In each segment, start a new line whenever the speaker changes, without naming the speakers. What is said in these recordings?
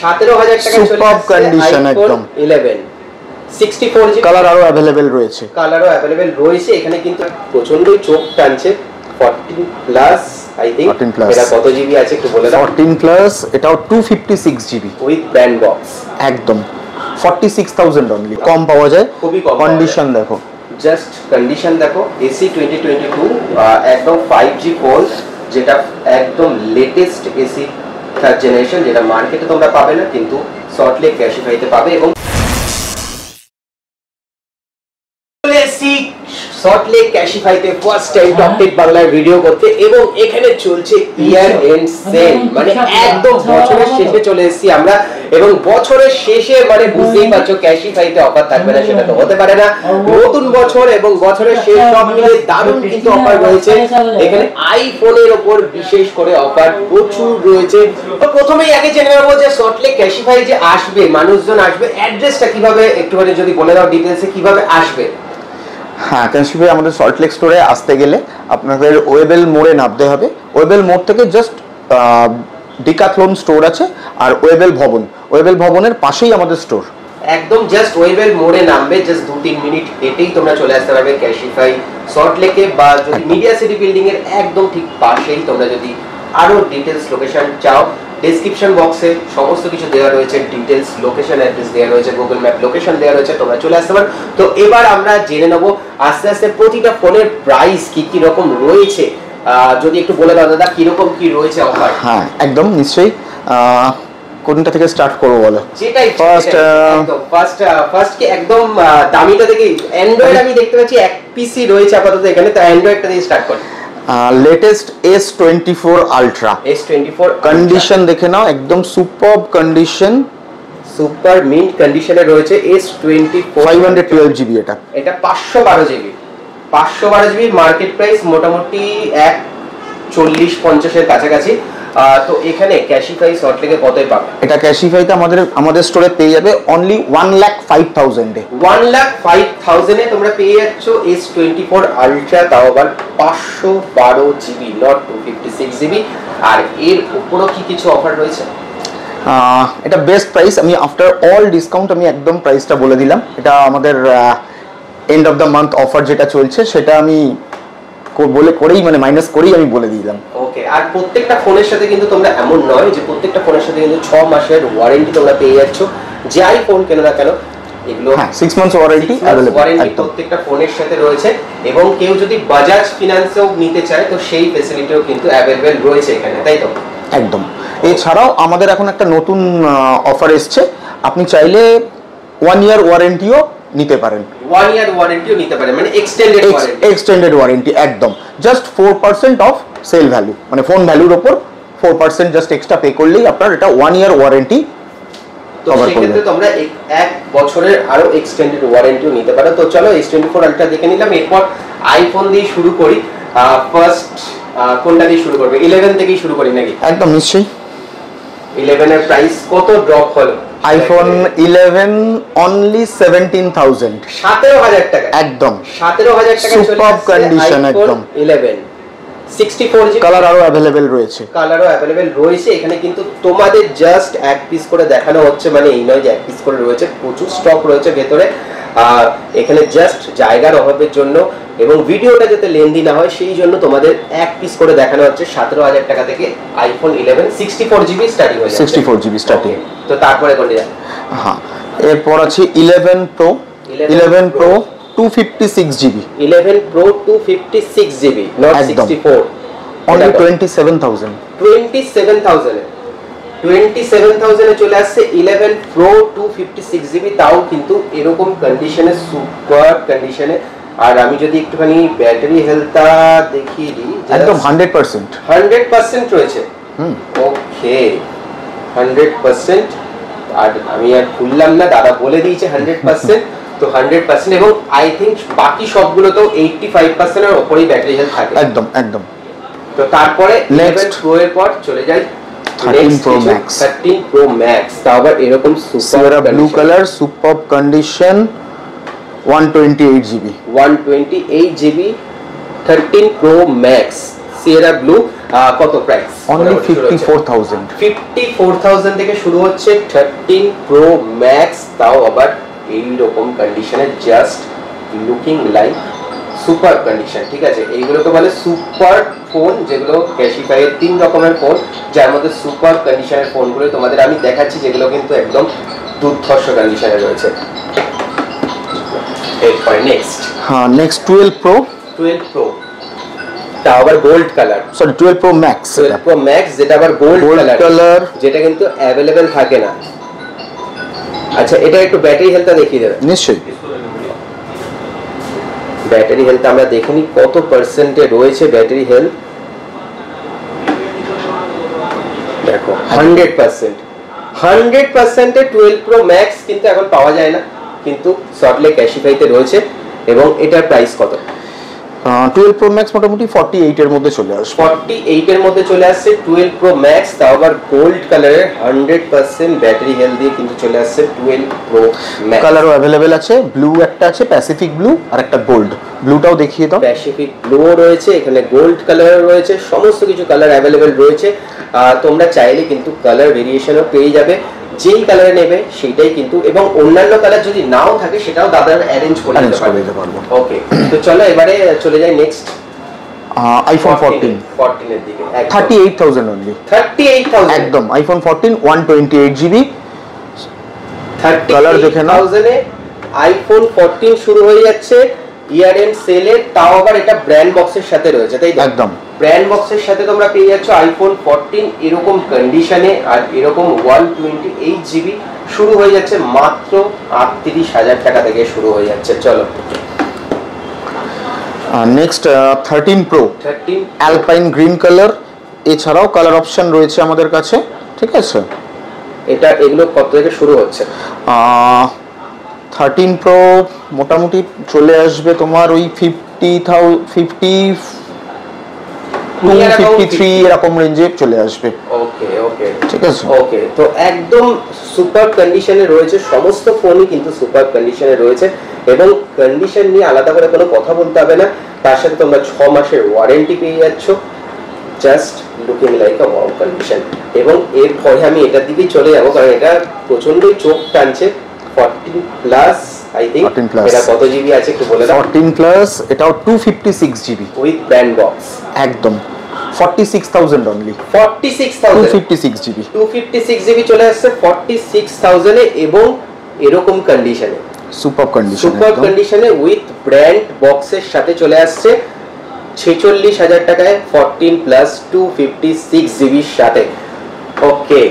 17,000 টাকায় চলে আসছে
কন্ডিশন একদম
11 64 জিবি
কালার আরো अवेलेबल রয়েছে
এখানে কিন্তু প্রচন্ডই চোখ টানছে 14 প্লাস আই থিং এটা কত জিবি আছে একটু বলে দাও
14 প্লাস এটাও 256 জিবি
উইথ ব্র্যান্ড বক্স
একদম 46,000 অনলি কম পাওয়া যায় খুবই কম কন্ডিশন দেখো
জাস্ট কন্ডিশন দেখো এসি 2022 একদম 5G ফোন যেটা একদম লেটেস্ট এসি থার্ড জেনারেশন যেটা মার্কেটে তোমরা পাবে না কিন্তু সল্টলেক ক্যাশিফাইতে পাবে এবং সল্টলেক ক্যাশিফাইতে ফার্স্ট টাইম টপ টেক বাংলার ভিডিও করতে এবং এখানে চলছে ইয়ার এন্ড সেল মানে একদম বছরের শেষে চলে এসেছি আমরা এবং বছরের শেষে মানে বুঝতেই পারছো ক্যাশিফাইতে অফার থাকবে না সেটা তো হতে পারে না নতুন বছর এবং বছরের শেষ সব মিলে দারুণ কিন্তু অফার রয়েছে এখানে আইফোনের উপর বিশেষ করে অফার প্রচুর রয়েছে তো প্রথমেই আগে জেনে নেব যে সল্টলেক ক্যাশিফাই যে আসবে মানুষজন আসবে অ্যাড্রেসটা কিভাবে একটুখানি যদি বলে দাও ডিটেইলসে কিভাবে আসবে
হ্যাঁ ক্যাশিফাই আমাদের সল্টলেক স্টোরে আসতে গেলে আপনাদের ওয়েবেল মোড়ে নামতে হবে ওয়েবেল মোড় থেকে জাস্ট ডিকাথলন স্টোর আছে আর ওয়েবেল ভবনের পাশেই আমাদের স্টোর
একদম জাস্ট ওয়েবেল মোড়ে নামবে জাস্ট 2-3 মিনিট হেঁটেই তোমরা চলে আসতে পারবে ক্যাশিফাই সল্টলেকে বা যদি মিডিয়া সিটি বিল্ডিং এর একদম ঠিক পাশেই তোমরা যদি আরো ডিটেইলস লোকেশন চাও ডেসক্রিপশন বক্সে সমস্ত কিছু দেওয়া রয়েছে ডিটেইলস লোকেশন অ্যাড্রেস দেওয়া রয়েছে গুগল ম্যাপ লোকেশন দেওয়া রয়েছে তোমরা চলে আসতে পারো তো এবার আমরা জেনে নেব আস্তে আস্তে প্রতিটা ফোনের প্রাইস কি রকম রয়েছে যদি একটু বলে দাও দাদা কি রকম কি রয়েছে অফার
হ্যাঁ একদম নিশ্চয়ই কোনটা থেকে স্টার্ট করব বলো
যেটাই ফার্স্ট কি একদম দামিটা থেকে অ্যান্ড্রয়েড আমি দেখতে পাচ্ছি এক পিসি রয়েছে আপাতত এখানে তো অ্যান্ড্রয়েডটা দিয়ে স্টার্ট করি
latest S24 ultra
S24
condition দেখে নাও একদম সুপারব কন্ডিশন
সুপার মিন্ট কন্ডিশনে রয়েছে S24
512 জিবি এটা
512 জিবি মার্কেট প্রাইস মোটামুটি 140-50 এর কাছাকাছি তো এখানে ক্যাশিফাই সল্টলেকে কতই পাবে
এটা ক্যাশিফাইতে আমাদের স্টোরে পেয়ে যাবে অনলি 1,05,000 এ
1,05,000 এ তোমরা পেয়ে যাচ্ছ S24 আলট্রা তাও আবার 512 জিবি নট 256 জিবি আর এর উপরও কি কিছু অফার রয়েছে
এটা বেস্ট প্রাইস আমি আফটার অল ডিসকাউন্ট আমি একদম প্রাইসটা বলে দিলাম এটা আমাদের end of the month offer যেটা চলছে সেটা আমি করেই মানে মাইনাস করেই আমি বলে দিলাম
ওকে আর প্রত্যেকটা ফোনের সাথে কিন্তু তোমরা এমন নয় যে প্রত্যেকটা ফোনের সাথে কিন্তু 6 মাসের ওয়ারেন্টি তোমরা পেয়ে যাচ্ছ যে আইফোন কেন না কেন এগুলো
হ্যাঁ 6 মান্থস ওয়ারেন্টি
ওয়ারেন্টি প্রত্যেকটা ফোনের সাথে রয়েছে এবং কেউ যদি বাজাজ ফিনান্সেও নিতে চায় তো সেই ফ্যাসিলিটিও কিন্তু अवेलेबल রয়েছে এখানে তাই তো
একদম এছাড়াও আমাদের এখন একটা নতুন অফার এসেছে আপনি চাইলে 1 ইয়ার ওয়ারেন্টিও নিতে পারেন
1 ইয়ার ওয়ারেন্টিও নিতে পারেন মানে
এক্সটেন্ডেড ওয়ারেন্টি একদম জাস্ট 4% অফ সেল ভ্যালু মানে ফোন ভ্যালুর উপর 4% জাস্ট এক্সট্রা পে করলেই আপনার এটা 1 ইয়ার ওয়ারেন্টি
তো সেক্ষেত্রে তোমরা এক বছরের আরো এক্সটেন্ডেড ওয়ারেন্টিও নিতে পারো তো চলো S24 আলট্রা দেখে নিলাম এরপর আইফোন দিয়ে শুরু করি ফার্স্ট কোনটা দিয়ে শুরু করবে 11 থেকেই শুরু করি নাকি
একদম নিশ্চয়ই
11 এর প্রাইস কত ড্রপ হলো
আইফোন 11 অনলি 17,000
17,000 টাকা
একদম
17,000 টাকা চলে
সুপার কন্ডিশন একদম
11 64 জিবি
কালার আরো अवेलेबल রয়েছে
এখানে কিন্তু তোমাদের জাস্ট এক পিস করে দেখানো হচ্ছে মানে এই নয় যে এক পিস করে রয়েছে প্রচুর স্টক রয়েছে ভেতরে এখানে জাস্ট জায়গার অভাবের জন্য এবং ভিডিওটা যাতে লেন্দি না হয় সেই জন্য তোমাদের এক পিস করে দেখানো হচ্ছে 17,000 টাকা থেকে আইফোন 11 64 জিবি স্টার্টিং হয়ে যাচ্ছে
64 জিবি স্টার্টিং
তো তারপরে কোনটা যাবে
হ্যাঁ এরপর আছে 11 pro 256 GB
11 pro 256 GB not 64
only 27,000
এ চলে আসছে 11 প্রো 256 জিবি তাও কিন্তু এরকম কন্ডিশনে সুপার কন্ডিশনে আর আমি যদি একটুখানি ব্যাটারি হেলথটা দেখিয়ে দিই
একদম 100%
রয়েছে ওকে 100% আর আমি আর খুললাম না দাদা বলে দিয়েছে 100% তো 100% এবং আই থিংক বাকি সবগুলো তো 85% এর উপরেই ব্যাটারি হেলথ থাকে
একদম
তো তারপরে 11 প্রো এর পর চলে যাই 13 প্রো ম্যাক্স তাও আবার এরকম super
blue colour super condition 128 GB
13 pro max Sierra blue কত প্রাইস?
অনলি 54,000।
54,000 থেকে শুরু হচ্ছে 13 প্রো ম্যাক্স, তাও আবার এই রকম কন্ডিশনে, just looking like super condition. ঠিক আছে, এইগুলোকে বলে সুপার ফোন, যেগুলো ক্যাশিফাই এর 3 রকমের ফোন, যার মধ্যে সুপার কন্ডিশনের ফোনগুলো তোমাদের আমি দেখাচ্ছি, যেগুলো কিন্তু একদম দুর্ধর্ষ কন্ডিশনে রয়েছে। এরপরে নেক্সট,
হ্যাঁ নেক্সট 12 প্রো।
12 প্রো, তা আবার gold colour,
sorry 12 pro max.
12 pro max, যেটা আবার গোল্ড কালার, যেটা কিন্তু অ্যাভেলেবেল থাকে না। আচ্ছা, এটা একটু ব্যাটারি হেলথটা দেখিয়ে দেবে।
নিশ্চয়ই,
ব্যাটারি হেলথ আমরা দেখিনি কত পার্সেন্টে রয়েছে ব্যাটারি হেলথ। দেখো 100%, 100%-এ 12 প্রো ম্যাক্স কিন্তু এখন পাওয়া যায় না, কিন্তু সল্টলেক ক্যাশিফাইতে রয়েছে। এবং এটার প্রাইস কত?
12 প্রো ম্যাক্স মোটামুটি 48 এর মধ্যে চলে আসবে।
48 এর মধ্যে চলে আসছে 12 প্রো ম্যাক্স, তাও আবার গোল্ড কালারের 100% ব্যাটারি হেলথ দিয়ে কিন্তু চলে আসছে 12 প্রো ম্যাক্স।
কালারও अवेलेबल আছে, ব্লু একটা আছে, প্যাসিফিক ব্লু, আর একটা গোল্ড। ব্লুটাও দেখিয়ে দাও।
প্যাসিফিক ব্লু রয়েছে, এখানে গোল্ড কালার রয়েছে, সমস্ত কিছু কালার अवेलेबल রয়েছে। তোমরা চাইলে কিন্তু কালার ভেরিয়েশনও পেয়ে যাবে, যেই কালারে নেবে সেটাই কিন্তু, এবং অন্যান্য কালার যদি নাও থাকে সেটাও দাদা অ্যারেঞ্জ করে দিতে পারবো। ওকে, তো চলো এবারে চলে যাই নেক্সট
আইফোন 14
এর দিকে।
38,000 অনলি।
38,000
একদম আইফোন 14 128 জিবি। কালার দেখে নাও।
38,000 এ আইফোন 14 শুরু হয়ে যাচ্ছে ইয়ার এন্ড সেলে, তাও আবার এটা ব্র্যান্ড বক্সের সাথে রয়েছে, তাই তো?
একদম
ব্র্যান্ড বক্সের সাথে তোমরা পেয়ে যাচ্ছ আইফোন 14 এরকম কন্ডিশনে, আর এরকম 128 জিবি। শুরু হয়ে যাচ্ছে মাত্র 38,000 টাকা থেকে শুরু হয়ে যাচ্ছে। চলো
next 13 pro
13
alpine green colour. এছাড়াও কালার অপশন রয়েছে আমাদের কাছে, ঠিক আছে?
এগুলো কত থেকে শুরু হচ্ছে?
13 প্রো মোটামুটি চলে আসবে তোমার ওই 53 এরকম রেঞ্জে চলে আসবে।
ওকে ওকে,
ঠিক আছে।
ওকে, তো একদম সুপার কন্ডিশনে রয়েছে, সমস্ত ফোনই কিন্তু সুপার কন্ডিশনে রয়েছে, এবং কন্ডিশন নিয়ে আলাদা করে কোনো কথা বলতে হবে না। তার সাথে তোমরা 6 মাসের ওয়ারেন্টি পেয়ে যাচ্ছ, জাস্ট লুকিং লাইক আ ওয়াও কন্ডিশন। এবং এরপরে আমি এটার দিকেই চলে যাবো, কারণ এটা প্রচন্ডই চোখ টানছে। 14 প্লাস আই থিংক, এটা কত জিবি আছে একটু বলে দাও।
14 প্লাস, এটাও 256 জিবি
উইথ ব্র্যান্ড বক্স,
একদম 46,000 অনলি।
46,000,
256 জিবি,
256 জিবি চলে আসছে 46,000 এ, এবং এরকম কন্ডিশনে,
সুপার কন্ডিশন,
সুপার কন্ডিশনে উইথ ব্র্যান্ড বক্সের সাথে চলে আসছে 46,000 টাকায় 14 প্লাস 256 জিবির সাথে। ওকে,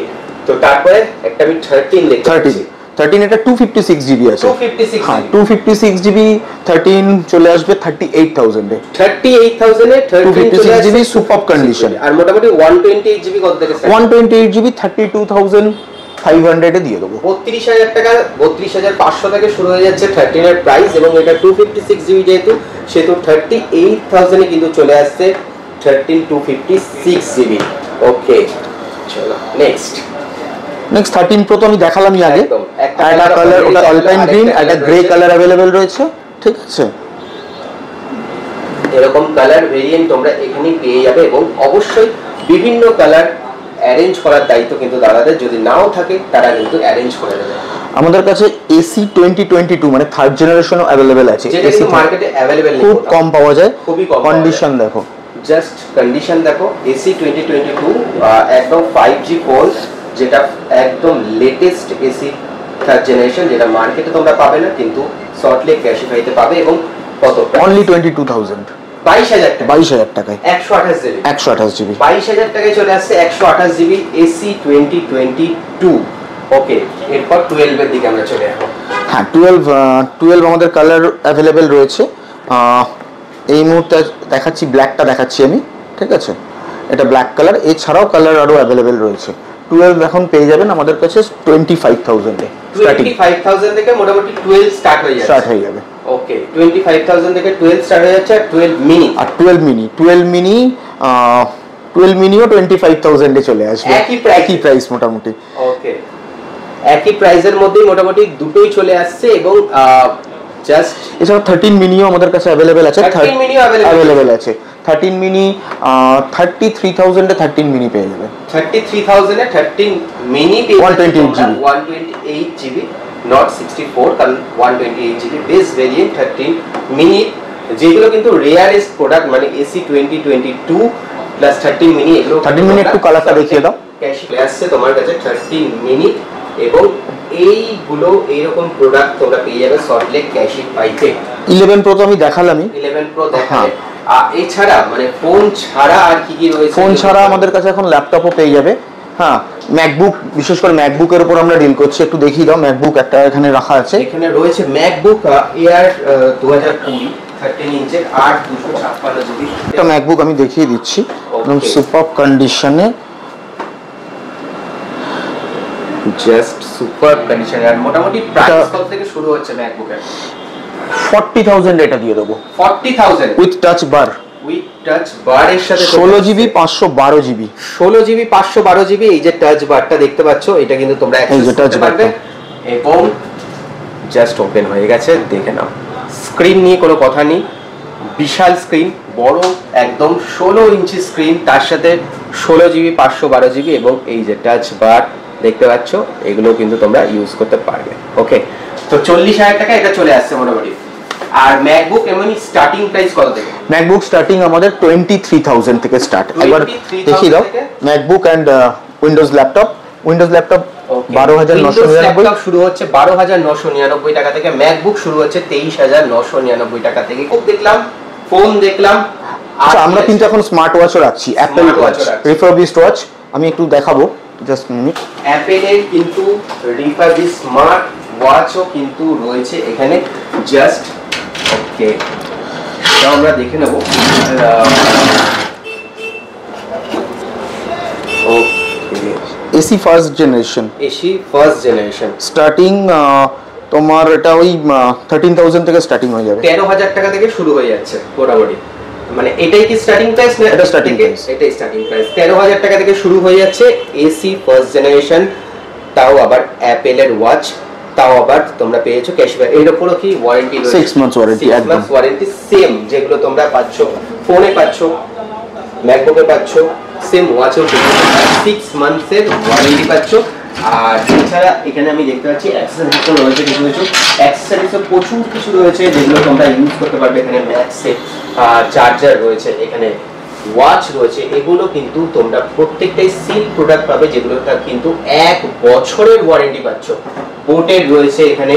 তো তারপরে একটা আমি 13 দেখতে পাচ্ছি।
13 এটা 256 জিবি আছে।
256,
হ্যাঁ 256 জিবি 13 চলে আসবে 38,000 এ।
38,000 এ
256 জিবি সুপার কন্ডিশন।
আর মোটামুটি 128 জিবি কত থেকে স্টার্ট?
128 জিবি 32,500 এ দিয়ে দেবো।
32,000 টাকা, 32,500 থেকে শুরু হয়ে যাচ্ছে 13 এর প্রাইস, এবং এটা 256 জিবি যেহেতু, সেহেতু 38,000 এ কিন্তু চলে আসছে 13 256 জিবি। ওকে, চলো নেক্সট
13 প্রো তো আমি দেখালামই আগে। একটা কালার ওটা অ্যালপাইন গ্রিন, একটা গ্রে কালার अवेलेबल রয়েছে, ঠিক আছে?
এরকম কালার ভেরিয়েন্ট তোমরা এখানেই পেয়ে যাবে, এবং অবশ্যই বিভিন্ন কালার অ্যারেঞ্জ করার দায়িত্ব কিন্তু দাদাদের, যদি নাও থাকে তারা কিন্তু অ্যারেঞ্জ করে দেবে।
আমাদের কাছে এসি 2022 মানে থার্ড জেনারেশনও अवेलेबल আছে,
যেটা কিন্তু মার্কেটে अवेलेबल নেই,
খুব কম পাওয়া যায়,
খুবই কম।
কন্ডিশন দেখো,
জাস্ট কন্ডিশন দেখো। এসি 2022 একদম 5G ফোন, যেটা একদম লেটেস্ট এসি থার্ড জেনারেশন, যেটা মার্কেটে তোমরা পাবে না, কিন্তু সল্টলেক ক্যাশিফাইতে পাবে। এবং কত?
অনলি 22,000,
22,000 টাকা,
22,000 টাকায়
128 জিবি,
128 জিবি,
22,000 টাকায় চলে আসছে 128 জিবি এসি 2022। ওকে, এরপর 12 এর দিকে আমরা চলে যাব।
হ্যাঁ 12 আমাদের কালার अवेलेबल রয়েছে। এই মুহূর্তে দেখাচ্ছি ব্ল্যাকটা দেখাচ্ছি আমি, ঠিক আছে? এটা ব্ল্যাক কালার, এছাড়াও কালার আরো अवेलेबल রয়েছে। 12 এখন পেয়ে যাবেন আমাদের কাছে 25,000 এ।
25,000 থেকে মোটামুটি 12 স্টার্ট হয়ে
যাবে।
ওকে, 25,000 থেকে 12 স্টার্ট হয়ে যাচ্ছে। আর 12 মিনি,
আর 12 মিনিও 25,000 এ চলে আসবে, একই প্রাইস মোটামুটি।
ওকে, একই প্রাইসের মধ্যেই মোটামুটি দুটোই চলে আসছে। এবং জাস্ট
এছাড়া 13 মিনিও আমাদের কাছে अवेलेबल আছে,
13 মিনিও
अवेलेबल আছে। 13 মিনি 33,000 এ 13 মিনি পেয়ে যাবে।
33,000 এ 13 মিনি পেয়ে
128 GB
128 GB not 64, কারণ 128 GB বেস ভেরিয়েন্ট 13 মিনি, যেগুলো কিন্তু রেয়ারেস্ট প্রোডাক্ট, মানে AC 2022 প্লাস 13 মিনি। এগুলো
13 মিনি একটু কালারটা দেখিয়ে দাও।
ক্যাশে আসছে তোমার কাছে 13 মিনি, এবং এইগুলো এইরকম প্রোডাক্ট তোমরা পেয়ে যাবে সল্টলেক ক্যাশিফাইতে।
11 প্রো তো আমি দেখালামই,
11 প্রো দেখালে। এছাড়া মানে ফোন ছাড়া আর কি কি রয়েছে?
ফোন ছাড়া আমাদের কাছে এখন ল্যাপটপও পেয়ে যাবে। হ্যাঁ, ম্যাকবুক, বিশেষ করে ম্যাকবুকের উপর আমরা ডিল করছি, একটু দেখিয়ে দাও। ম্যাকবুক একটা এখানে রাখা আছে,
এখানে রয়েছে ম্যাকবুক এয়ার 2020 13 ইঞ্চের 8/256 জিবি
একটা ম্যাকবুক আমি দেখিয়ে দিচ্ছি একদম সুপার কন্ডিশনে,
জাস্ট সুপার কন্ডিশনে। আর মোটামুটি প্রাইস কত থেকে শুরু হচ্ছে ম্যাকবুকের?
40,000 এটা দিয়ে দেবো
40,000
with touch bar.
With touch বারের সাথে
16 জিবি 512 জিবি
16 জিবি 512 জিবি। এই যে টাচ বারটা দেখতে পাচ্ছ, এটা কিন্তু তোমরা অ্যাক্সেস করতে পারবে, এবং জাস্ট ওপেন হয়ে গেছে, দেখে নাও। স্ক্রিন নিয়ে কোনো কথা নেই, বিশাল স্ক্রিন, বড় একদম 16 ইঞ্চি স্ক্রিন, তার সাথে 16 জিবি 512 জিবি, এবং এই যে টাচ বার দেখতে পাচ্ছ, এগুলো কিন্তু তোমরা ইউজ করতে পারবে। ওকে, তো 40,000 টাকা এটা চলে আসছে মোটামুটি। আর ম্যাকবুক এমনি স্টার্টিং প্রাইস কত থেকে?
ম্যাকবুক স্টার্টিং আমাদের 23,000 থেকে স্টার্ট। এবার দেখিয়ে দাও MacBook and Windows laptop. Windows laptop 12,999
শুরু হচ্ছে 12,999 টাকা থেকে, ম্যাকবুক শুরু হচ্ছে 23,999 টাকা থেকে। খুব দেখলাম, ফোন দেখলাম।
আচ্ছা, আমরা কিন্তু এখন স্মার্ট ওয়াচও রাখছি, অ্যাপল ওয়াচ, রিফারবিশড ওয়াচ। আমি একটু দেখাবো, জাস্ট মিনিট।
অ্যাপেলের কিন্তু রিফারবিশড স্মার্ট ওয়াচও কিন্তু রয়েছে এখানে, জাস্ট ওকে, তাও আমরা দেখে নেব।
AC first generation,
AC first generation
starting তোমার এটা ওই 13,000 থেকে স্টার্টিং হয়ে যাবে।
13,000 টাকা থেকে শুরু হয়ে যাচ্ছে মোটামুটি। মানে এটাই কি স্টার্টিং প্রাইস না?
এটা স্টার্টিং প্রাইস,
এটাই স্টার্টিং প্রাইস। 13,000 টাকা থেকে শুরু হয়ে যাচ্ছে এসি ফার্স্ট জেনারেশন, তাও আবার অ্যাপেলের ওয়াচ, তাও আবার তোমরা পেয়েছো ক্যাশব্যাক। এর উপরও কি ওয়ারেন্টি রয়েছে?
6 months warranty,
6 months warranty same যেগুলো তোমরা পাচ্ছ ফোনে, পাচ্ছ ম্যাকবুকে, পাচ্ছ সেম ওয়াচও 6 মান্থসের ওয়ারেন্টি পাচ্ছ। আর এছাড়া এখানে আমি দেখতে পাচ্ছি অ্যাক্সেসরিজও রয়েছে, কিছু কিছু অ্যাক্সেসরিজও প্রচুর কিছু রয়েছে যেগুলো তোমরা ইউজ করতে পারবে। এখানে ম্যাক্সের চার্জার রয়েছে, এখানে ওয়াচ রয়েছে, এগুলো কিন্তু তোমরা প্রত্যেকটাই সিল প্রোডাক্ট পাবে, যেগুলোটা কিন্তু 1 বছরের ওয়ারেন্টি পাচ্ছ। বোটের রয়েছে, এখানে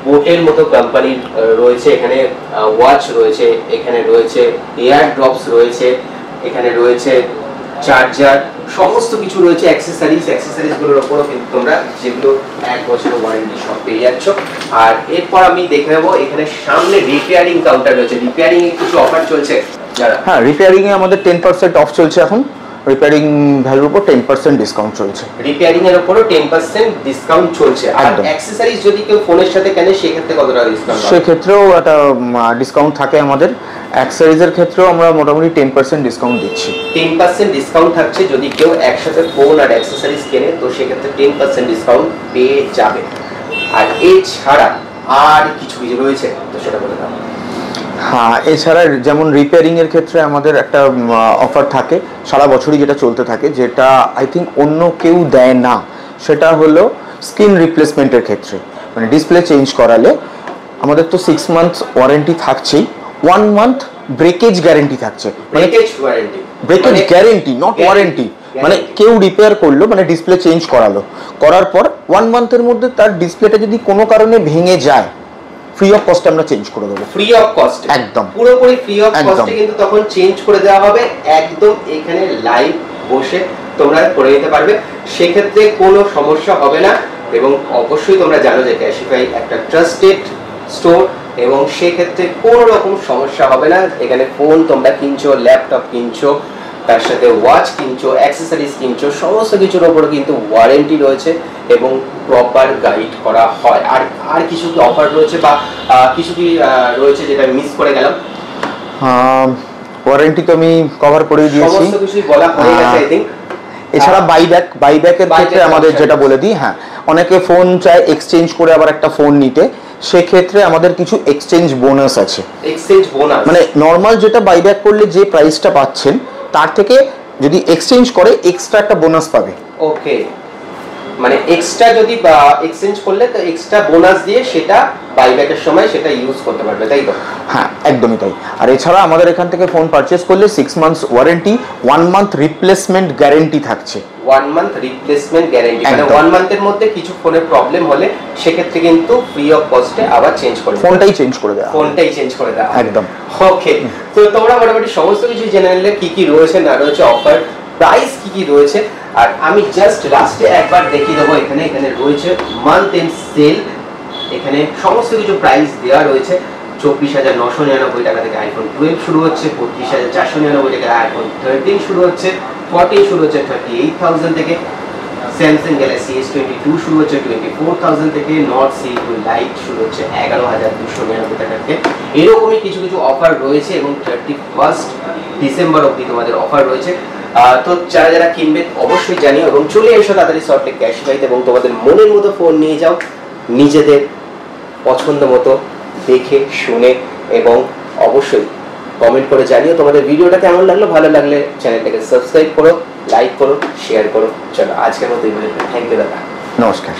বোটের মতো কোম্পানির রয়েছে, এখানে ওয়াচ রয়েছে, এখানে রয়েছে এয়ার ড্রপস রয়েছে, এখানে রয়েছে চার্জার, সমস্ত কিছু রয়েছে। অ্যাক্সেসরিজগুলোর উপরও কিন্তু তোমরা যেগুলো 1 বছরের ওয়ারেন্টি সব পেয়ে যাচ্ছ। আর এরপর আমি দেখে নেবো এখানে সামনে রিপেয়ারিং কাউন্টার রয়েছে। রিপেয়ারিং এ কিছু অফার চলছে যারা?
হ্যাঁ, রিপেয়ারিং এ আমাদের 10% অফ চলছে এখন। রিপেয়ারিং ভ্যালুর উপর 10% ডিসকাউন্ট চলছে।
রিপেয়ারিং এর উপরও 10% ডিসকাউন্ট চলছে। আর অ্যাকসেসরিজ যদি কেউ ফোনের সাথে কেনে সেক্ষেত্রে কত টাকা ডিসকাউন্ট?
সেক্ষেত্রেও একটা ডিসকাউন্ট থাকে আমাদের। অ্যাকসেসরিজের ক্ষেত্রেও আমরা মোটামুটি 10% ডিসকাউন্ট দিচ্ছি।
10% ডিসকাউন্ট থাকছে যদি কেউ একসাথে ফোন আর অ্যাকসেসরিজ কেনে, তো সেক্ষেত্রে 10% ডিসকাউন্ট পেয়ে যাবে। আর এছাড়া আর কিছু কিছু রয়েছে, তো সেটা বলে দাও।
হ্যাঁ, এছাড়া যেমন রিপেয়ারিং এর ক্ষেত্রে আমাদের একটা অফার থাকে সারা বছরই, যেটা চলতে থাকে, যেটা আই থিঙ্ক অন্য কেউ দেয় না। সেটা হলো স্ক্রিন রিপ্লেসমেন্টের ক্ষেত্রে, মানে ডিসপ্লে চেঞ্জ করালে আমাদের তো 6 মান্থস ওয়ারেন্টি থাকছেই, 1 মান্থ ব্রেকেজ গ্যারেন্টি থাকছে।
Breakage warranty,
breakage guarantee not warranty. মানে কেউ রিপেয়ার করলো, মানে ডিসপ্লে চেঞ্জ করালো, করার পর 1 মান্থের মধ্যে তার ডিসপ্লেটা যদি কোনো কারণে ভেঙে যায়, ফ্রি অফ কস্টে আমরা চেঞ্জ করে দেবো।
ফ্রি অফ কস্ট,
একদম
পুরোপুরি ফ্রি অফ কস্টে কিন্তু তখন চেঞ্জ করে দেওয়া হবে। একদম এখানে লাইভ বসে তোমরা করে নিতে পারবে, সেক্ষেত্রে কোনো সমস্যা হবে না। এবং অবশ্যই তোমরা জানো যে ক্যাশিফাই একটা ট্রাস্টেড স্টোর, এবং সেক্ষেত্রে কোনো রকম সমস্যা হবে না। এখানে ফোন তোমরা কিনছো, ল্যাপটপ কিনছো, তার সাথে ওয়াচ কিনছো, অ্যাক্সেসরিজ কিনছো, সমস্ত কিছুর ওপর কিন্তু ওয়ারেন্টি রয়েছে এবং প্রপার গাইড করা হয়। আর আর কিছু কি অফার রয়েছে বা কিছু কি রয়েছে যেটা আমি মিস করে গেলাম?
ওয়ারেন্টি তো আমি কভার করে দিয়েছি,
সমস্ত কিছুই বলা হয়ে গেছে আই থিংক।
এছাড়া বাইব্যাকের ক্ষেত্রে আমাদের যেটা বলে দিই, হ্যাঁ, অনেকে ফোন চায় এক্সচেঞ্জ করে আবার একটা ফোন নিতে, সেক্ষেত্রে আমাদের কিছু এক্সচেঞ্জ বোনাস আছে।
এক্সচেঞ্জ বোনাস
মানে নর্মাল যেটা বাইব্যাক করলে যে প্রাইসটা পাচ্ছেন তার থেকে যদি এক্সচেঞ্জ করে এক্সট্রা একটা বোনাস পাবে।
ওকে, মানে এক্সট্রা যদি এক্সচেঞ্জ করলে তো এক্সট্রা বোনাস দিয়ে সেটা বাইব্যাকের সময় সেটা ইউজ করতে পারবে, তাই তো?
হ্যাঁ, একদমই তাই। আর এছাড়া আমাদের এখান থেকে ফোন পারচেস করলে 6 months warranty, 1 month replacement guarantee থাকছে।
1 মান্থ রিপ্লেসমেন্ট গ্যারেন্টি, মানে 1 মান্থের মধ্যে কিছু ফোনের প্রবলেম হলে সেক্ষেত্রে কিন্তু ফ্রি অফ কস্টে আবার চেঞ্জ করে
ফোনটাই চেঞ্জ করে দেওয়া,
ফোনটাই চেঞ্জ করে দেওয়া
একদম।
ওকে, তো তোমরা মোটামুটি সমস্ত কিছু জেনে নিলে কি কি রয়েছে না রয়েছে, অফার প্রাইস কি কি রয়েছে। আর আমি জাস্ট লাস্টে একবার দেখিয়ে দেবো, এখানে রয়েছে মান্থ এন্ড সেল, এখানে সমস্ত কিছু প্রাইস দেওয়া রয়েছে। 24,999 টাকা থেকে আইফোন 12 শুরু হচ্ছে, 32,499 টাকা আইফোন 13 শুরু হচ্ছে, 14 শুরু হচ্ছে 38,000 থেকে, স্যামসাং গ্যালাক্সি S22 শুরু হচ্ছে 24,000 থেকে, নট C2 লাইট শুরু হচ্ছে 11,299 টাকা থেকে। এরকমই কিছু কিছু অফার রয়েছে এবং 31 ডিসেম্বর অবধি তোমাদের অফার রয়েছে। তো যারা যারা কিনবে অবশ্যই জানিও এবং চলে এসো তাড়াতাড়ি সল্টলেক ক্যাশিফাইতে এবং তোমাদের মনের মতো ফোন নিয়ে যাও, নিজেদের পছন্দ মতো দেখে শুনে, এবং অবশ্যই কমেন্ট করে জানিও তোমাদের ভিডিওটা কেমন লাগলো। ভালো লাগলে চ্যানেলটাকে সাবস্ক্রাইব করো, লাইক করো, শেয়ার করো। চলো আজকের মতো থ্যাংক ইউ দাদা,
নমস্কার।